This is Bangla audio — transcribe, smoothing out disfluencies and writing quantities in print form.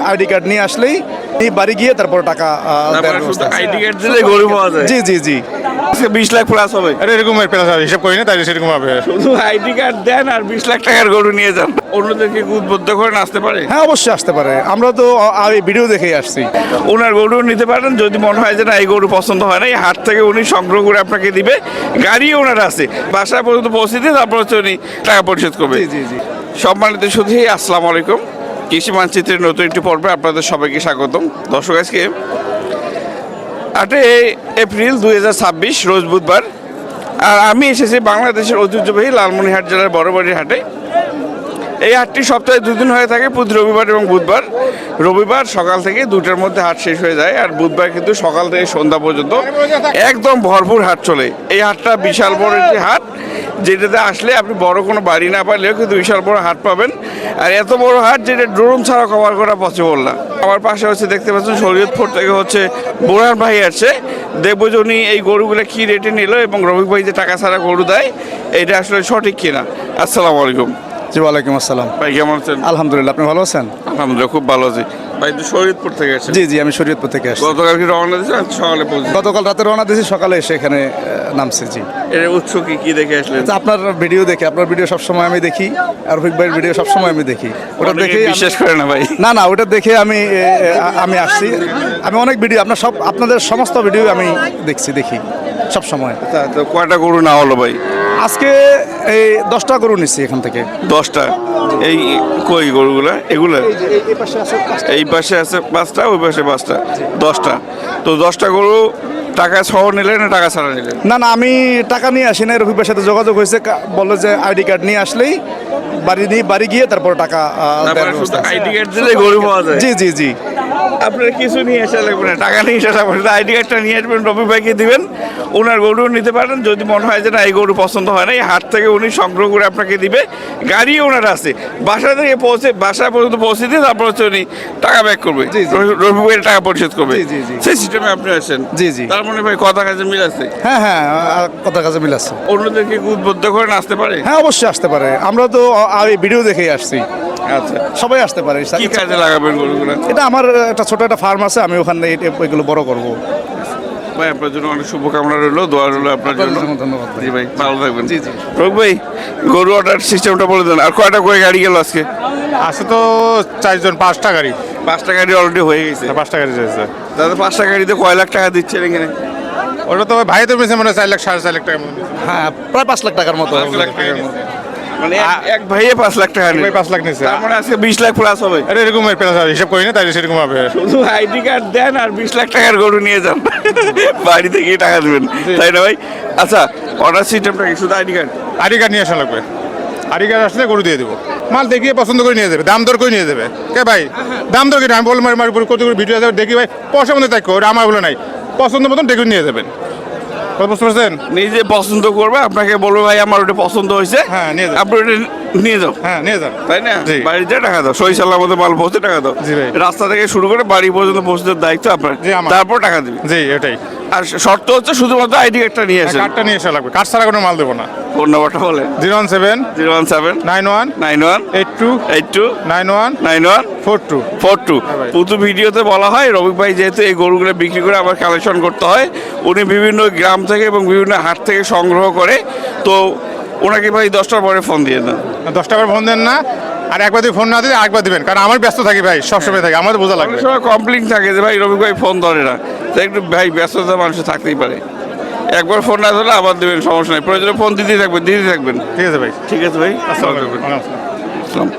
আইডি কার্ড নিয়ে আসলেই এই বাড়ি গিয়ে তারপর টাকা আইডি কার্ড দিলে গরু পাওয়া যায়। জি জি জি 20 লাখ প্লাস হবে। এরকম প্লাস হিসাব করি না, তাই সেরকম হবে। শুধু আইডি কার্ড দেন আর 20 লাখ টাকার গরু নিয়ে যান, অন্যদেরকে উদ্বুদ্ধ করে আসতে পারে। হ্যাঁ অবশ্যই আসতে পারে, আমরা তো ভিডিও দেখেই আসছি। ওনার গরু নিতে পারেন যদি মনে হয় যে না এই গরু পছন্দ হয় না, এই হাট থেকে উনি সংগ্রহ করে আপনাকে দিবে, গাড়ি ওনার আছে, বাসায় পর্যন্ত পৌঁছে দিয়ে তারপর হচ্ছে উনি টাকা পরিশোধ করবে। জি জি জি সম্মানিত শুধু আসসালামু আলাইকুম, কৃষি মানচিত্রের নতুন একটি পর্বে আপনাদের সবাইকে স্বাগতম। দর্শক, আজকে 8 এপ্রিল 2026 রোজ বুধবার, আর আমি এসেছি বাংলাদেশের ঐতিহ্যবাহী লালমনিরহাট জেলার বড়বাড়ির হাটে। এই হাটটি সপ্তাহে 2 দিন হয়ে থাকে, প্রতি রবিবার এবং বুধবার। রবিবার সকাল থেকে 2টার মধ্যে হাট শেষ হয়ে যায়, আর বুধবার কিন্তু সকাল থেকে সন্ধ্যা পর্যন্ত একদম ভরপুর হাট চলে। এই হাটটা বিশাল বড় একটি হাট, যেটাতে আসলে আপনি বড় কোনো বাড়ি না পারলেও কিন্তু বিশাল বড় হাট পাবেন। আর এত বড় হাট যেটা ড্রোন ছাড়া কভার করা পসিবল না। আমার পাশে হচ্ছে দেখতে পাচ্ছেন শরীয়তপুর থেকে হচ্ছে বোরহান ভাই আসছে, দেখবো যে উনি এই গরুগুলো কী রেটে নিল এবং রফিক ভাই যে টাকা ছাড়া গরু দেয় এটা আসলে সঠিক কিনা। আসসালামু আলাইকুম। জি ওয়ালাইকুম আসসালাম। ভাই কেমন আছেন? আলহামদুলিল্লাহ, আপনি ভালো আছেন? আলহামদুলিল্লাহ খুব ভালো আছি। ভাই তো শরীয়তপুর থেকে আসছেন? জি জি আমি শরীয়তপুর থেকে আসছি। গতকাল কি রওনা দিয়েছেন? সকালে পৌঁছে গতকাল রাতে রওনা দিয়েছি, সকালে এসে এখানে নামছি। জি এর উৎস কি দেখে আসলেন? আচ্ছা, আপনার ভিডিও দেখি, আপনার ভিডিও সবসময় আমি দেখি, আর রফিক ভাইয়ের ভিডিও সবসময় আমি দেখি। ওটা দেখে বিশ্বাস করে না ভাই। না না, ওটা দেখে আমি আসছি। আমি অনেক ভিডিও আপনাদের সমস্ত ভিডিও আমি দেখি সব সময়। তো কয়টা গরু না হলো ভাই? আজকে এই 10টা গরু নিচ্ছি এখান থেকে। 10টা? এই কই গরুগুলা? এগুলা এই পাশে আছে 5টা, ওই পাশে 5টা, 10টা। তো 10টা গরু টাকা সহ নিলেন না টাকা ছাড়া নিলেন? না না, আমি টাকা নিয়ে আসি না, রফিক ভাইয়ের সাথে যোগাযোগ হয়েছে, বললো যে আইডি কার্ড নিয়ে আসলেই বাড়ি গিয়ে তারপর টাকা দেওয়ার ব্যবস্থা আছে। আইডি কার্ড দিলে গরু পাওয়া যায়? জি জি জি আপনার কিছু নিয়ে আসা লাগবে না, টাকা নিয়ে আসা লাগবে না, আইডি কার্ডটা নিয়ে আসবেন, রফিক ভাইকে দিবেন, ওনার গরু নিতে পারেন। যদি মনে হয় যে না এই গরু পছন্দ হয় না, এই হাট থেকে উনি সংগ্রহ করে আপনাকে দিবে, গাড়ি ওনার আছে, বাসা থেকে বাসায় পর্যন্ত পৌঁছে দিয়ে তারপর হচ্ছে উনি টাকা ব্যাক করবে, জি, জি। রফিক ভাইয়ের টাকা পরিশোধ করবে। জি, জি, জি। সেই সিস্টেমে আপনি আসেন? জি, জি। তার মানে ভাই কথা কাজে মিল আছে? হ্যাঁ হ্যাঁ, কথার কাছে মিল আছে। অন্যদেরকে উদ্বুদ্ধ করে আসতে পারে? হ্যাঁ অবশ্যই আসতে পারে, আমরা তো ভিডিও দেখেই আসছি। আচ্ছা, সবাই আসতে পারে। কি কাজে লাগাবেন গরুগুলো? এটা আমার একটা ছোট একটা ফার্ম আছে, আমি ওখানে এগুলো বড় করবো। ভাই আপনার জন্য অনেক শুভকামনা রইলো, দোয়া রইলো আপনার জন্য। ধন্যবাদ ভাই। জি ভাই, ভালো থাকবেন। জি জি রোগ ভাই, গরু অর্ডার সিস্টেমটা বলে দেন। আর কয়টা করে গাড়ি গেল আজকে? আছে তো 4জন, 5টা গাড়ি। 5টা গাড়ি অলরেডি হয়ে গেছে। 5টা গাড়ি রয়েছে। দাদা 5টা গাড়িতে কয় লাখ টাকা দিচ্ছেন এখানে? ওটা তো ভাই তো মিশে মানে 4 লাখ 4.5 লাখ টাকা মতো নিয়েছে। হ্যাঁ, প্রায় 5 লাখ টাকার মতো। 5 লাখ টাকার মতো। মানে এক ভাইয়ে 5 লাখ টাকা ভাই নিল। 5 লাখ নিয়েছে। তার মানে আজকে 20 লাখ প্লাস হবে। এরকম প্লাস হিসাব করি না, তাই সেরকম হবে। শুধু আইডি কার্ড দেন আর 20 লাখ টাকার গরু নিয়ে যান, বাড়ি থেকে টাকা দেবেন, তাই না ভাই? আচ্ছা, অর্ডার সিস্টেমটা কি শুধু আইডি কার্ড? আইডি কার্ড নিয়ে আসা লাগবে। আইডি কার্ড আসলে গরু দিয়ে দেবো, মাল দেখিয়ে পছন্দ করে নিয়ে যাবে, দাম দর করে নিয়ে যাবে। কে ভাই দাম দর করে আমি বললাম কত করে ভিডিও যাবে দেখি ভাই, পয়সা মধ্যে থাকো, ওটা আমার বলে নাই, পছন্দ মতন দেখে নিয়ে যাবেন। বুঝতে পারছেন? নিজে পছন্দ করবে, আপনাকে বলবে ভাই আমার ওটা পছন্দ হয়েছে, হ্যাঁ নিয়ে যান। আপনি ওটা নিয়ে যাও। হ্যাঁ নিয়ে যান। তাই না? জি। বাড়িতে টাকা দাও, সই সালামতে মাল পৌঁছে টাকা দাও। জি ভাই। রাস্তা থেকে শুরু করে বাড়ি পর্যন্ত পৌঁছে দেওয়ার দায়িত্ব আপনার, জি, আমার। তারপর টাকা দিবে। জি এটাই। আর শর্ত হচ্ছে শুধুমাত্র আইডি কার্ডটা নিয়ে আসেন। কার্ডটা নিয়ে আসা লাগবে, কার্ড ছাড়া কোনো মাল দেবো না। ফোন নাম্বারটা বলেন। 017 017 91 91 82 82 91 91 42। 42। ভাই। পুতু ভিডিওতে বলা হয় রবিক ভাই যেহেতু এই গরুগুলো বিক্রি করে আবার কালেকশন করতে হয়, উনি বিভিন্ন গ্রাম থেকে এবং বিভিন্ন হাট থেকে সংগ্রহ করে, তো ওনাকে ভাই 10টার পরে ফোন দিয়ে দেন। 10 টাকার ফোন দেন না, আর একবার যদি ফোন না দিলে আরেকবার দিবেন, কারণ আমার ব্যস্ত থাকি ভাই, সবসময় থাকি, আমাদের বোঝা লাগবে। অনেক সময় কমপ্লেন থাকে যে ভাই রবিক ভাই ফোন ধরে না, তো একটু ভাই ব্যস্ততা মানুষের থাকতেই পারে, একবার ফোন না ধরলে আবার দেবেন, সমস্যা নেই, প্রয়োজনে ফোন দিতেই থাকবেন। ঠিক আছে ভাই। ঠিক আছে ভাই, আসসালামু আলাইকুম। ওয়ালাইকুম আসসালাম। আসসালাম।